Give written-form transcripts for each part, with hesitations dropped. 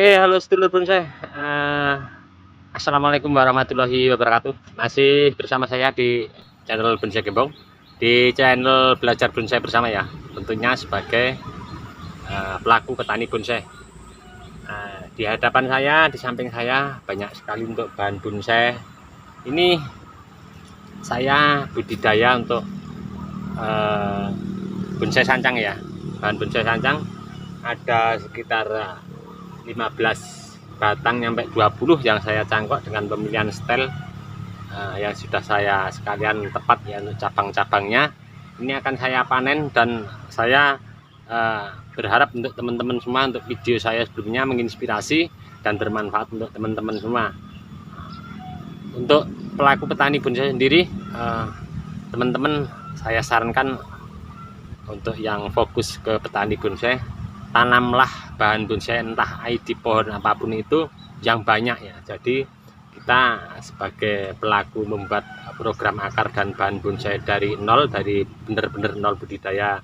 Oke, halo sedulur bonsai. Assalamualaikum warahmatullahi wabarakatuh. Masih bersama saya di channel Bonsai Gembong, di channel belajar bonsai bersama ya. Tentunya sebagai pelaku petani bonsai. Di hadapan saya, di samping saya banyak sekali untuk bahan bonsai. Ini saya budidaya untuk bonsai sancang ya. Bahan bonsai sancang ada sekitar 15 batang sampai 20 yang saya cangkok dengan pemilihan stel yang sudah saya sekalian tepat ya untuk cabang-cabangnya. Ini akan saya panen dan saya berharap untuk teman-teman semua, untuk video saya sebelumnya menginspirasi dan bermanfaat untuk teman-teman semua. Untuk pelaku petani bonsai sendiri, teman-teman saya sarankan untuk yang fokus ke petani bonsai, tanamlah bahan bonsai entah ID pohon apapun itu yang banyak ya. Jadi kita sebagai pelaku membuat program akar dan bahan bonsai dari nol, dari benar-benar nol budidaya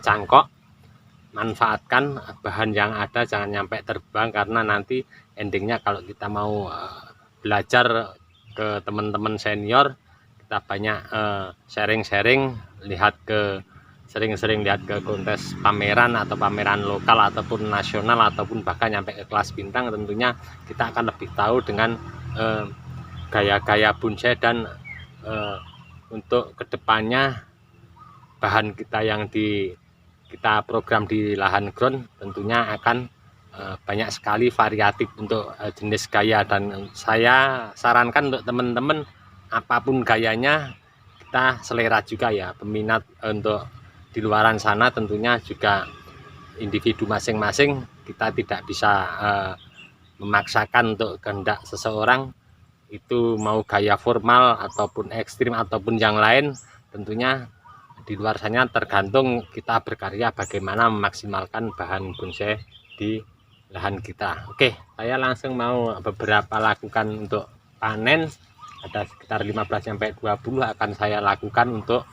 cangkok, manfaatkan bahan yang ada, jangan sampai terbang, karena nanti endingnya kalau kita mau belajar ke teman-teman senior, kita banyak sharing-sharing, sering-sering lihat ke kontes pameran atau pameran lokal ataupun nasional ataupun bahkan sampai ke kelas bintang. Tentunya kita akan lebih tahu dengan gaya-gaya bonsai dan untuk kedepannya bahan kita yang kita program di lahan ground tentunya akan banyak sekali variatif untuk jenis gaya. Dan saya sarankan untuk teman-teman, apapun gayanya kita selera juga ya, peminat untuk di luaran sana tentunya juga individu masing-masing. Kita tidak bisa memaksakan untuk kehendak seseorang itu mau gaya formal ataupun ekstrim ataupun yang lain. Tentunya di luar sana tergantung kita berkarya bagaimana memaksimalkan bahan bonsai di lahan kita. Oke, saya langsung mau beberapa lakukan untuk panen. Ada sekitar 15-20 akan saya lakukan untuk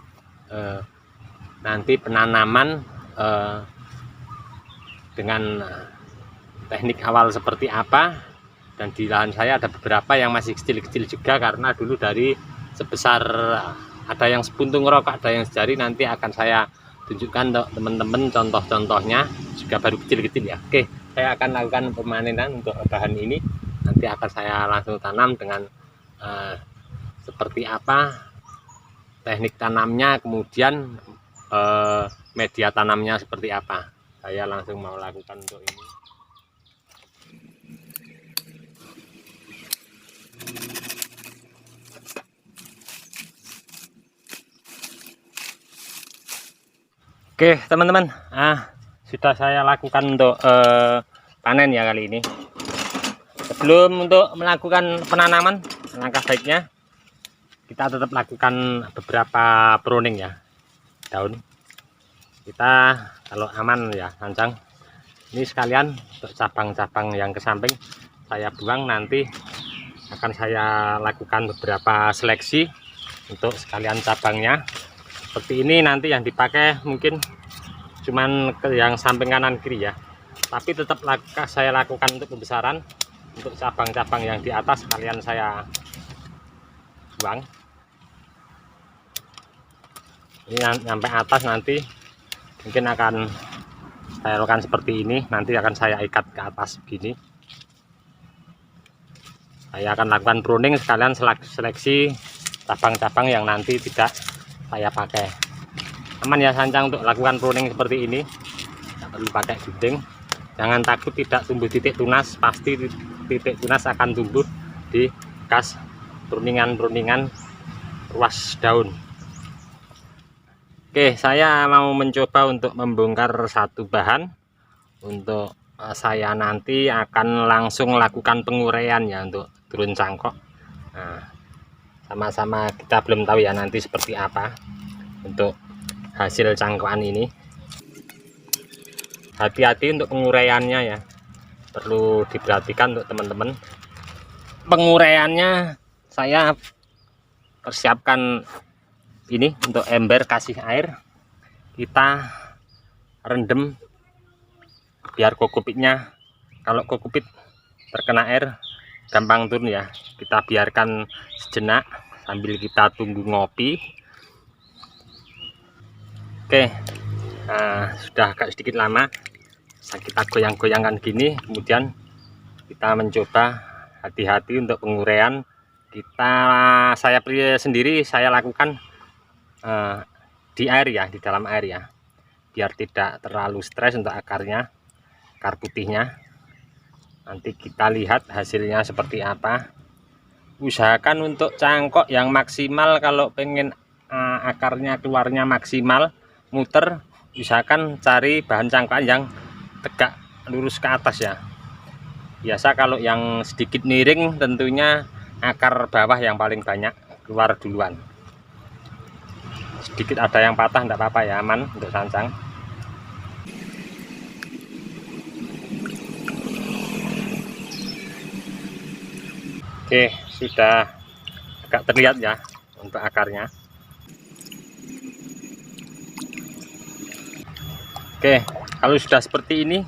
nanti penanaman dengan teknik awal seperti apa. Dan di lahan saya ada beberapa yang masih kecil-kecil juga, karena dulu dari sebesar, ada yang sepuntung rokok, ada yang sejari. Nanti akan saya tunjukkan untuk teman-teman contoh-contohnya, juga baru kecil-kecil ya. Oke, saya akan lakukan pemanenan untuk bahan ini. Nanti akan saya langsung tanam dengan seperti apa teknik tanamnya, kemudian media tanamnya seperti apa. Saya langsung mau lakukan untuk ini. Oke teman-teman, sudah saya lakukan untuk panen ya kali ini. Sebelum untuk melakukan penanaman, langkah baiknya kita tetap lakukan beberapa pruning ya daun. Kita kalau aman ya sancang, ini sekalian untuk cabang-cabang yang ke samping saya buang. Nanti akan saya lakukan beberapa seleksi untuk sekalian cabangnya. Seperti ini nanti yang dipakai mungkin cuman ke yang samping kanan kiri ya, tapi tetap saya lakukan untuk pembesaran. Untuk cabang-cabang yang di atas sekalian saya buang. Ini sampai atas nanti mungkin akan saya lakukan seperti ini. Nanti akan saya ikat ke atas begini. Saya akan lakukan pruning sekalian seleksi cabang-cabang yang nanti tidak saya pakai. Aman ya sancang untuk lakukan pruning seperti ini, tidak perlu pakai gunting. Jangan takut tidak tumbuh titik tunas, pasti titik tunas akan tumbuh di bekas pruningan-pruningan ruas daun. Oke, saya mau mencoba untuk membongkar satu bahan. Untuk saya nanti akan langsung lakukan penguraian ya untuk turun cangkok. Nah, sama-sama kita belum tahu ya nanti seperti apa untuk hasil cangkokan ini. Hati-hati untuk penguraiannya ya, perlu diperhatikan untuk teman-teman. Penguraiannya saya persiapkan ini untuk ember kasih air, kita rendam biar kokopitnya Kalau kokopit terkena air gampang turun ya. Kita biarkan sejenak sambil kita tunggu ngopi. Oke, nah, sudah agak sedikit lama kita goyang-goyangkan gini, kemudian kita mencoba hati-hati untuk penguraian. Saya sendiri saya lakukan di air ya, di dalam air ya, biar tidak terlalu stres untuk akarnya, akar putihnya. Nanti kita lihat hasilnya seperti apa. Usahakan untuk cangkok yang maksimal, kalau pengen akarnya keluarnya maksimal muter, usahakan cari bahan cangkokan yang tegak lurus ke atas ya. Biasa kalau yang sedikit miring tentunya akar bawah yang paling banyak keluar duluan. Sedikit ada yang patah enggak apa-apa ya, aman untuk sancang. Oke, sudah agak terlihat ya untuk akarnya. Oke, kalau sudah seperti ini,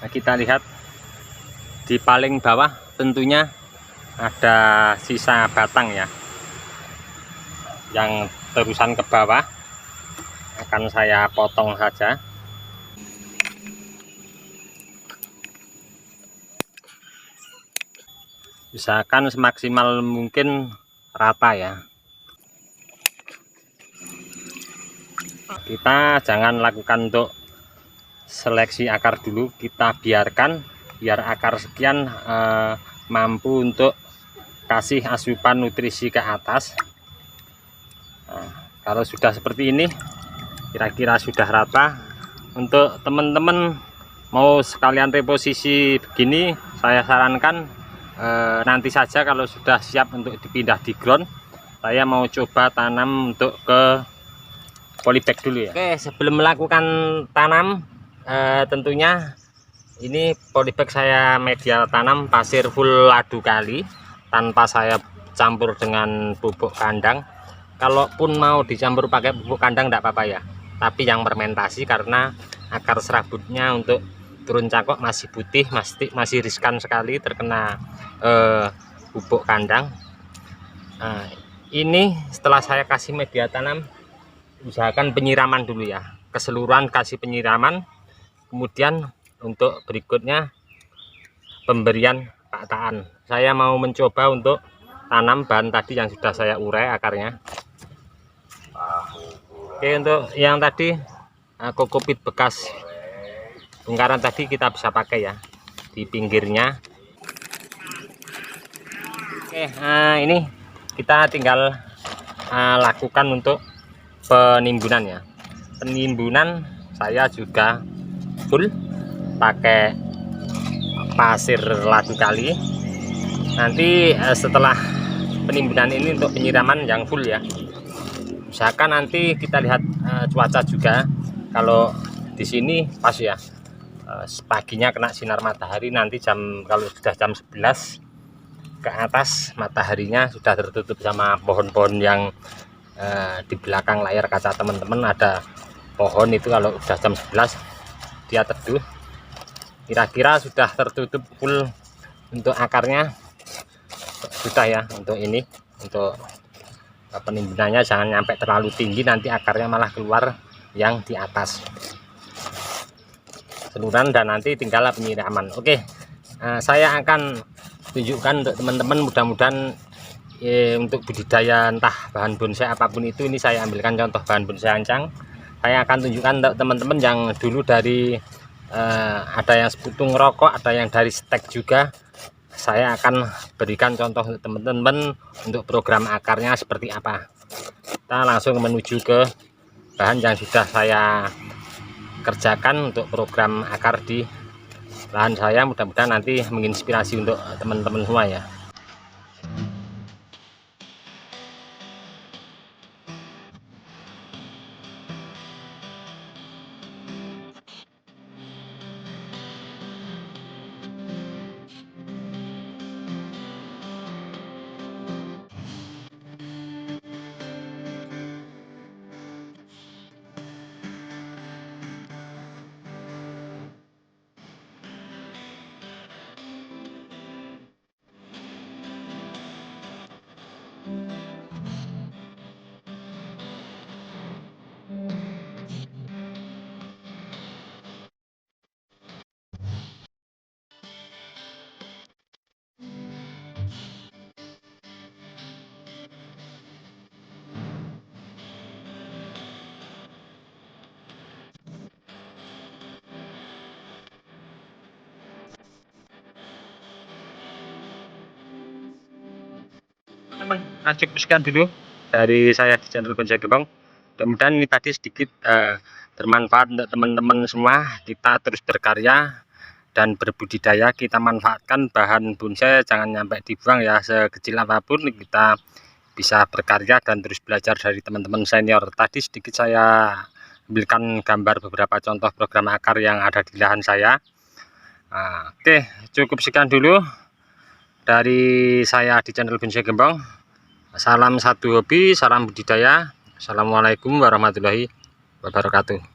nah kita lihat di paling bawah tentunya ada sisa batang ya, yang terusan ke bawah akan saya potong saja. Usahakan semaksimal mungkin rata ya. Kita jangan lakukan untuk seleksi akar dulu, kita biarkan biar akar sekian mampu untuk kasih asupan nutrisi ke atas. Nah, kalau sudah seperti ini kira-kira sudah rata. Untuk teman-teman mau sekalian reposisi begini, saya sarankan nanti saja kalau sudah siap untuk dipindah di ground, saya mau coba tanam untuk ke polybag dulu ya. Oke, sebelum melakukan tanam tentunya ini polybag saya media tanam pasir full ladu kali, tanpa saya campur dengan pupuk kandang. Kalaupun mau dicampur pakai pupuk kandang tidak apa-apa ya, tapi yang fermentasi, karena akar serabutnya untuk turun cangkok masih putih, masih riskan sekali terkena pupuk kandang. Nah, ini setelah saya kasih media tanam, usahakan penyiraman dulu ya, keseluruhan kasih penyiraman. Kemudian untuk berikutnya pemberian pakaan. Saya mau mencoba untuk tanam bahan tadi yang sudah saya urai akarnya. Oke, untuk yang tadi kokopit bekas bongkaran tadi kita bisa pakai ya di pinggirnya. Oke, ini kita tinggal lakukan untuk penimbunan ya. Penimbunan saya juga full pakai pasir ladu kali. Nanti setelah penimbunan ini untuk penyiraman yang full ya. Usahakan nanti kita lihat cuaca juga. Kalau di sini pas ya, paginya kena sinar matahari, nanti kalau sudah jam 11 ke atas mataharinya sudah tertutup sama pohon-pohon yang di belakang layar kaca teman-teman ada pohon itu. Kalau sudah jam 11 dia teduh, kira-kira sudah tertutup full untuk akarnya, sudah ya. Untuk ini, untuk penimbunannya jangan sampai terlalu tinggi, nanti akarnya malah keluar yang di atas seluruhan, dan nanti tinggal penyiraman. Oke, saya akan tunjukkan untuk teman-teman, mudah-mudahan untuk budidaya entah bahan bonsai apapun itu, ini saya ambilkan contoh bahan bonsai ancang. Saya akan tunjukkan untuk teman-teman yang dulu dari ada yang seputung rokok, ada yang dari stek juga. Saya akan berikan contoh untuk teman-teman untuk program akarnya seperti apa. Kita langsung menuju ke bahan yang sudah saya kerjakan untuk program akar di lahan saya. Mudah-mudahan nanti menginspirasi untuk teman-teman semua ya. teman-teman. Cukup sekian dulu dari saya di channel Bonsai Gembong. Mudah-mudahan ini tadi sedikit bermanfaat untuk teman-teman semua. Kita terus berkarya dan berbudidaya, kita manfaatkan bahan bonsai, jangan sampai dibuang ya. Sekecil apapun kita bisa berkarya dan terus belajar dari teman-teman senior. Tadi sedikit saya ambilkan gambar beberapa contoh program akar yang ada di lahan saya. Oke, cukup sekian dulu dari saya di channel Bonsai Gembong. Salam satu hobi, salam budidaya. Assalamualaikum warahmatullahi wabarakatuh.